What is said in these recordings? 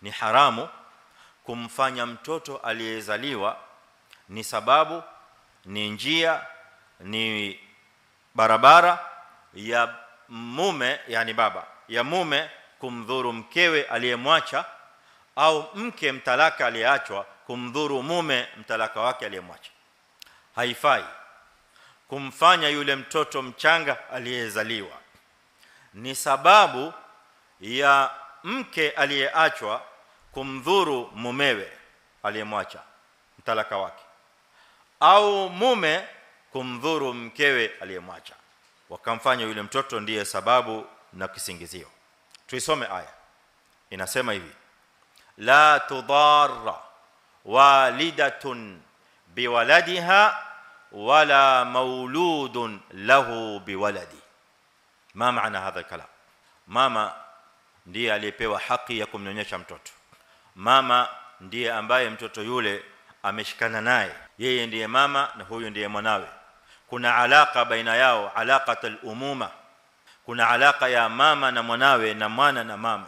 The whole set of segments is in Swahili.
ni haramu kumfanya mtoto aliyezaliwa ni sababu, ni njia, ni barabara ya mume, yani baba ya mume kumdhuru mkewe aliyemwacha, au mke mtalaka aliyeachwa kumdhuru mume mtalaka wake aliyemwacha. Haifai kumfanya yule mtoto mchanga aliyezaliwa ni sababu ya mke aliyeachwa kumdhuru mumewe aliyemwacha mtalaka wake, au mume kumdhuru mkewe aliyemwacha, wakamfanya yule mtoto ndiye sababu na kisingizio. Tuisome aya. Inasema hivi: la tudarra walidatun biwaladiha wala mauludun lahu biwaladi. Ma maana hadha kalam? Mama ndiye aliyepewa haki ya kumnyonyesha mtoto. Mama ndiye ambaye mtoto yule ameshikana naye, yeye ndiye mama na huyu ndiye mwanawe. Kuna alaka baina yao, alaqatul umuma. Kuna alaka ya mama na mwanawe na mwana na mama.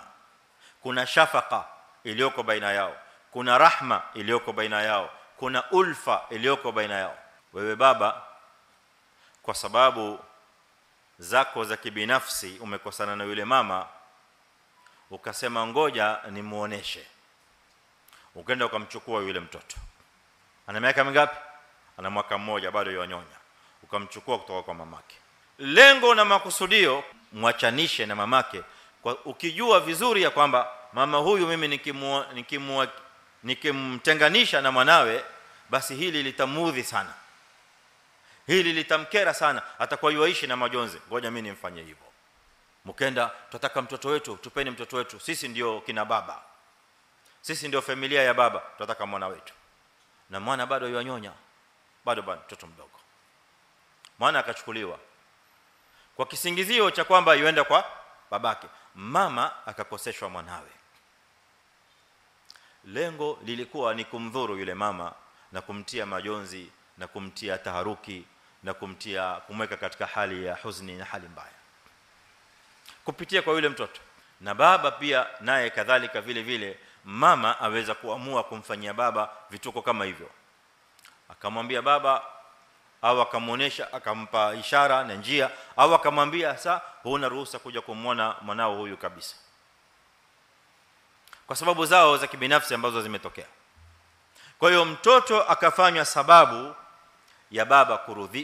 Kuna shafaka iliyoko baina yao, kuna rahma iliyoko baina yao, kuna ulfa iliyoko baina yao. Wewe baba, kwa sababu zako za kibinafsi umekosana na yule mama, ukasema ngoja nimuoneshe, ukaenda ukamchukua yule mtoto. Ana miaka mingapi? Ana mwaka mmoja, bado yanyonya. Ukamchukua kutoka kwa mamake. Lengo na makusudio mwachanishe na mamake, kwa ukijua vizuri ya kwamba mama huyu mimi nikimtenganisha na mwanawe, basi hili litamudhi sana, hili litamkera sana, atakuwa yuaishi na majonzi. Ngoja mimi nimfanye hivyo. Mkenda, tutataka mtoto wetu, tupeni mtoto wetu, sisi ndio kina baba, sisi ndio familia ya baba, tutataka mwana wetu. Na mwana bado yanyonya, bado mtoto mdogo. Mwana akachukuliwa kwa kisingizio cha kwamba yuenda kwa babake, mama akakoseshwa mwanawe. Lengo lilikuwa ni kumdhuru yule mama na kumtia majonzi na kumtia taharuki na kumweka katika hali ya huzuni na hali mbaya kupitia kwa yule mtoto. Na baba pia naye kadhalika vile vile, mama aweza kuamua kumfanyia baba vituko kama hivyo, akamwambia baba, au akamuonesha, akampa ishara na njia, au akamwambia sasa huna ruhusa kuja kumwona mwanao huyu kabisa, kwa sababu zao za kibinafsi ambazo zimetokea. Kwa hiyo mtoto akafanywa sababu ya baba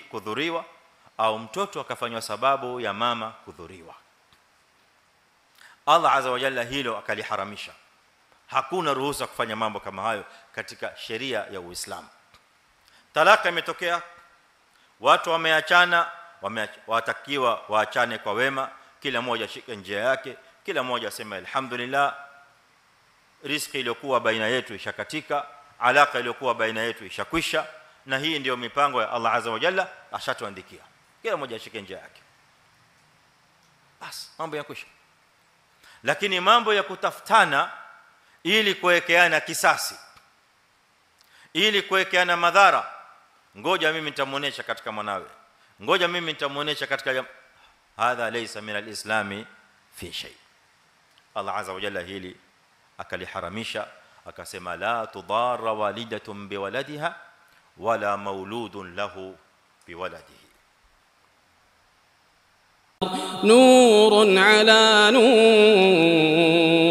kudhuriwa, au mtoto akafanywa sababu ya mama kudhuriwa. Allah azza wa jalla hilo akaliharamisha. Hakuna ruhusa kufanya mambo kama hayo katika sheria ya Uislamu. Talaka imetokea, watu wameachana, watakiwa waachane kwa wema, kila mmoja shika njia yake, kila mmoja aseme alhamdulillah, riziki iliyokuwa baina yetu ishakatika, alaka iliyokuwa baina yetu ishakwisha, na hii ndio mipango ya Allah azza wa jalla, ashatuandikia. Kila mmoja ashike njia yake, bas mambo yakwisha. Lakini mambo ya kutafutana ili kuwekeana kisasi, ili kuwekeana madhara, ngoja mimi nitamuonesha katika mwanawe, ngoja mimi nitamuonesha katika, hadha laysa min alislami fi shay. Allah azza wa jalla hili akaliharamisha, akasema la tudarra walidatun biwaladiha wala mauludun lahu biwaladihi. نور على نور